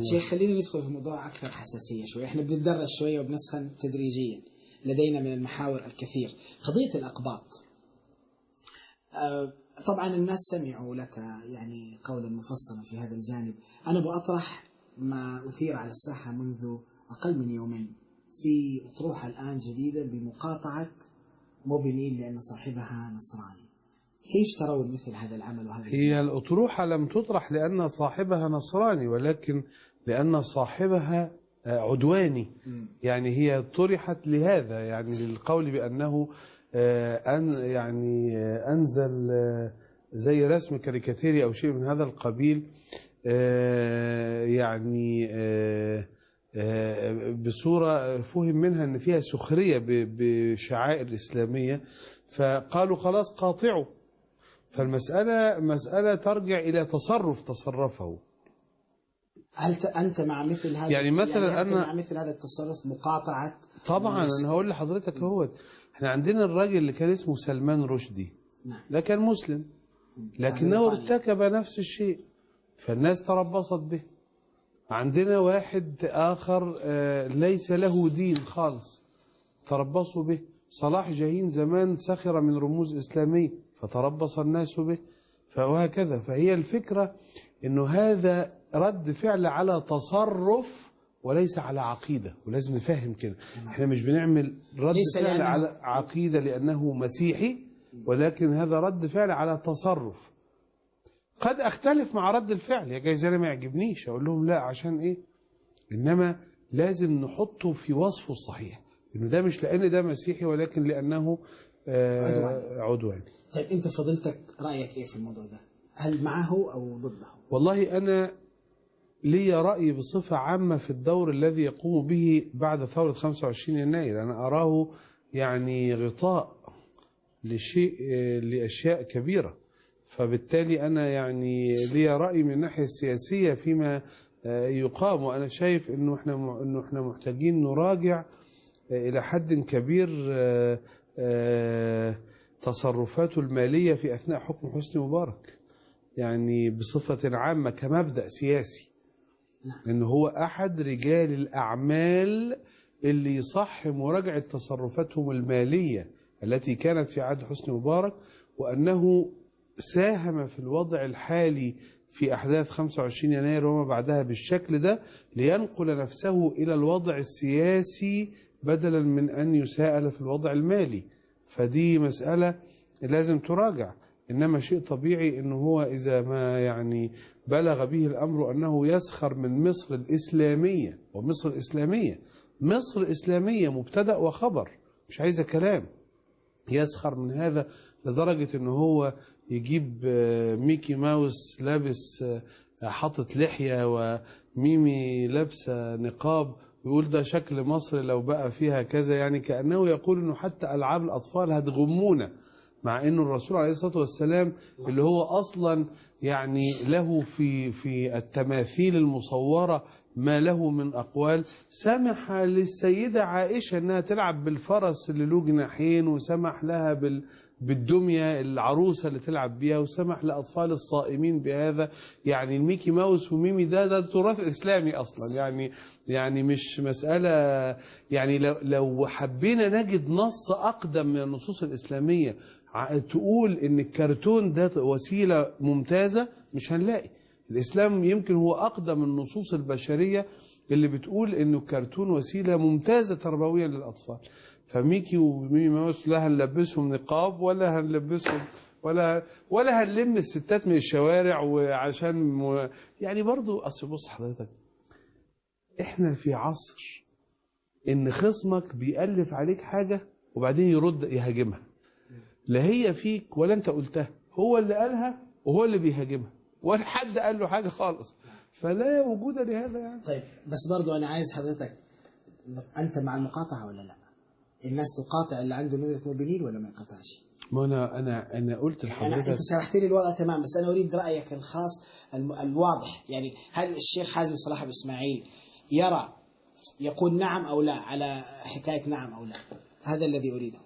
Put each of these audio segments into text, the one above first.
شيخ خلينا ندخل في موضوع أكثر حساسية شوي. إحنا بنتدرج شوية وبنسخن تدريجيا، لدينا من المحاور الكثير. قضية الأقباط، طبعا الناس سمعوا لك يعني قولا مفصلا في هذا الجانب. أنا بأطرح ما أثير على الساحة منذ أقل من يومين في أطروحة الآن جديدة بمقاطعة موبينيل لأن صاحبها نصراني. كيف ترون مثل هذا العمل وهذا؟ هي الأطروحة لم تطرح لأن صاحبها نصراني، ولكن لأن صاحبها عدواني. يعني هي طرحت لهذا، يعني للقول بأنه يعني أنزل زي رسم كاريكاتيري أو شيء من هذا القبيل، يعني بصورة فهم منها أن فيها سخرية بشعائر الإسلامية، فقالوا خلاص قاطعوا. فالمسألة مسألة ترجع إلى تصرفه. هل أنت مع مثل هذا؟ يعني مثلا يعني أنا مع مثل هذا التصرف مقاطعة؟ طبعا أنا هقول لحضرتك احنا عندنا الراجل اللي كان اسمه سلمان رشدي. نعم. ده كان مسلم لكنه ارتكب نفس الشيء فالناس تربصت به. عندنا واحد آخر ليس له دين خالص تربصوا به. صلاح جاهين زمان سخر من رموز إسلامية فتربص الناس به، وهكذا. فهي الفكرة إنه هذا رد فعل على تصرف وليس على عقيدة، ولازم نفهم كده. احنا مش بنعمل رد فعل على عقيدة لأنه مسيحي، ولكن هذا رد فعل على تصرف. قد أختلف مع رد الفعل، يا جايز أنا ما يعجبنيش أقول لهم لا عشان إيه، إنما لازم نحطه في وصفه الصحيح، إنه ده مش لأن ده مسيحي ولكن لأنه عدواني. طيب أنت فضلتك رأيك إيه في الموضوع ده؟ هل معه أو ضده؟ والله أنا لي رأي بصفة عامة في الدور الذي يقوم به بعد ثورة 25 يناير. أنا أراه يعني غطاء لأشياء كبيرة، فبالتالي أنا يعني لي رأي من الناحية السياسية فيما يقام. وأنا شايف إنه إحنا محتاجين نراجع إلى حد كبير تصرفاته المالية في أثناء حكم حسني مبارك، يعني بصفة عامة كمبدأ سياسي، إنه هو أحد رجال الأعمال اللي يصح مراجعة تصرفاتهم المالية التي كانت في عهد حسني مبارك، وأنه ساهم في الوضع الحالي في أحداث 25 يناير وما بعدها بالشكل ده لينقل نفسه إلى الوضع السياسي بدلا من أن يساءل في الوضع المالي. فدي مسألة لازم تراجع. إنما شيء طبيعي أنه هو إذا ما يعني بلغ به الأمر أنه يسخر من مصر الإسلامية، ومصر الإسلامية مصر إسلامية مبتدأ وخبر، مش عايزة كلام. يسخر من هذا لدرجة أنه هو يجيب ميكي ماوس لابس حاطط لحية وميمي لابسة نقاب ويقول ده شكل مصر لو بقى فيها كذا، يعني كأنه يقول أنه حتى ألعاب الأطفال هتغمونا، مع أنه الرسول عليه الصلاة والسلام اللي هو أصلا يعني له في التماثيل المصورة ما له من أقوال، سمح للسيدة عائشة أنها تلعب بالفرس اللي له جناحين، وسمح لها بالدمية العروسة اللي تلعب بيها، وسمح لأطفال الصائمين بهذا. يعني الميكي ماوس وميمي ده تراث إسلامي أصلا، يعني مش مسألة. يعني لو حبينا نجد نص أقدم من النصوص الإسلامية تقول إن الكرتون ده وسيلة ممتازة مش هنلاقي. الإسلام يمكن هو أقدم النصوص البشرية اللي بتقول إنه الكرتون وسيلة ممتازة تربويا للأطفال. فميكي وميمي ماوس لا هنلبسهم نقاب ولا هنلبسهم ولا هنلم الستات من الشوارع، وعشان يعني برضو أصل بص حضرتك، إحنا في عصر إن خصمك بيألف عليك حاجة وبعدين يرد يهاجمها، لا هي فيك ولا أنت قلتها، هو اللي قالها وهو اللي بيهاجمها، ولا حد قال له حاجة خالص، فلا وجود لهذا يعني. طيب بس برضو أنا عايز حضرتك، أنت مع المقاطعة ولا لا؟ الناس تقاطع اللي عنده نمرة موبينيل ولا ما يقاطعش؟ ما أنا قلت لحضرتك، أنت شرحت لي الوضع تمام، بس أنا أريد رأيك الخاص الواضح. يعني هل الشيخ حازم صلاح أبو إسماعيل يقول نعم أو لا على حكاية نعم أو لا؟ هذا الذي أريده.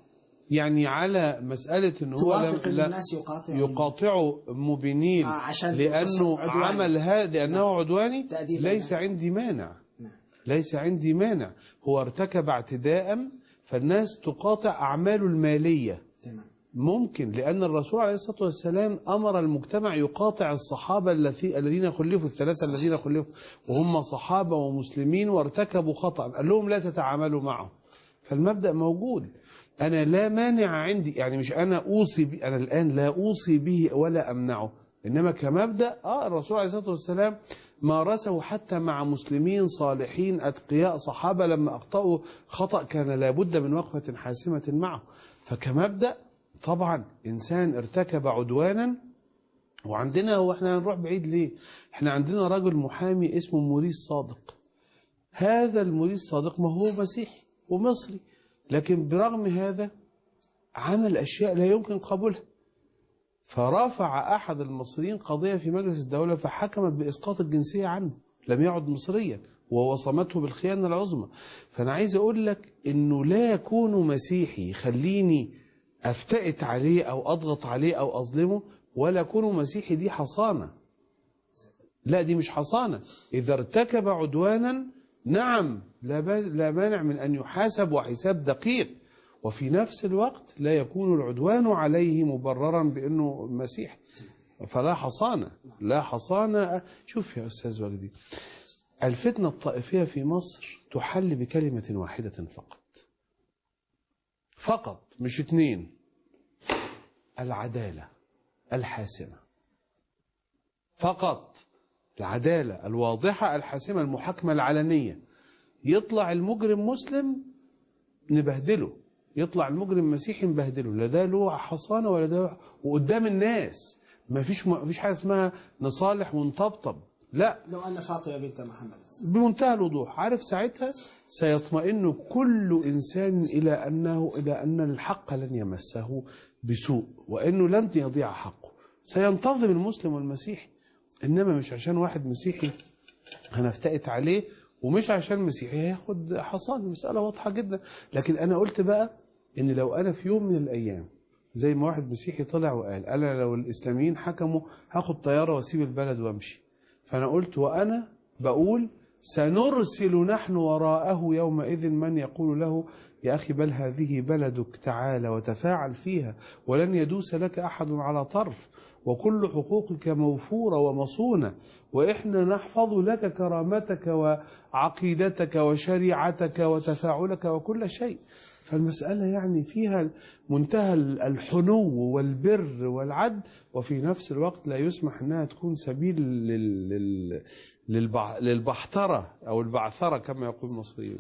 يعني على مسألة أنه هو توافق أن الناس يقاطعوا مبينين لأنه عمل هذا لأنه عدواني. ليس عندي مانع، ليس عندي مانع. هو ارتكب اعتداء فالناس تقاطع أعماله المالية. ممكن، لأن الرسول عليه الصلاة والسلام أمر المجتمع يقاطع الصحابة الذين خلفوا، الثلاثة الذين خلفوا وهم صحابة ومسلمين وارتكبوا خطأ، قال لهم لا تتعاملوا معه. فالمبدأ موجود. أنا لا مانع عندي، يعني مش أنا أوصي به، أنا الآن لا أوصي به ولا أمنعه، إنما كمبدأ الرسول عليه الصلاة والسلام مارسه حتى مع مسلمين صالحين أتقياء صحابة لما أخطأوا خطأ كان لابد من وقفة حاسمة معه. فكمبدأ طبعا إنسان ارتكب عدوانا، وعندنا وإحنا هنروح بعيد ليه؟ إحنا عندنا رجل محامي اسمه موريس صادق. هذا الموريس صادق ما هو مسيحي ومصري، لكن برغم هذا عمل أشياء لا يمكن قبولها. فرافع أحد المصريين قضية في مجلس الدولة فحكمت بإسقاط الجنسية عنه، لم يعد مصريا ووصمته بالخيانة العظمى. فأنا عايز أقول لك إنه لا يكون مسيحي يخليني أفتئت عليه أو أضغط عليه أو أظلمه، ولا يكون مسيحي دي حصانة. لا، دي مش حصانة. إذا ارتكب عدوانا نعم لا مانع من أن يحاسب وحساب دقيق، وفي نفس الوقت لا يكون العدوان عليه مبررا بأنه مسيح. فلا حصانة، لا حصانة. شوف يا أستاذ وجدي، الفتنة الطائفية في مصر تحل بكلمة واحدة فقط، مش اتنين: العدالة الحاسمة. فقط العدالة الواضحة الحاسمة، المحاكمة العلنية. يطلع المجرم مسلم نبهدله، يطلع المجرم مسيحي نبهدله، لا ده له حصانة ولا ده، وقدام الناس ما فيش حاجة اسمها نصالح ونطبطب. لا، لو أن فاطمة بنت محمد بمنتهى الوضوح عارف ساعتها سيطمئن كل إنسان إلى أن الحق لن يمسه بسوء، وأنه لن يضيع حقه. سينتظم المسلم والمسيحي. إنما مش عشان واحد مسيحي هنفتئت عليه، ومش عشان مسيحي هياخد حصان. مسألة واضحة جدا. لكن أنا قلت بقى إن لو أنا في يوم من الأيام زي ما واحد مسيحي طلع وقال أنا لو الإسلاميين حكموا هاخد طيارة واسيب البلد وامشي، فأنا قلت وأنا بقول سنرسل نحن وراءه يومئذ من يقول له يا أخي بل هذه بلدك، تعال وتفاعل فيها ولن يدوس لك أحد على طرف، وكل حقوقك موفورة ومصونة، وإحنا نحفظ لك كرامتك وعقيدتك وشريعتك وتفاعلك وكل شيء. فالمسألة يعني فيها منتهى الحنو والبر والعدل، وفي نفس الوقت لا يسمح أنها تكون سبيل للبحترة أو البعثرة كما يقول المصريون.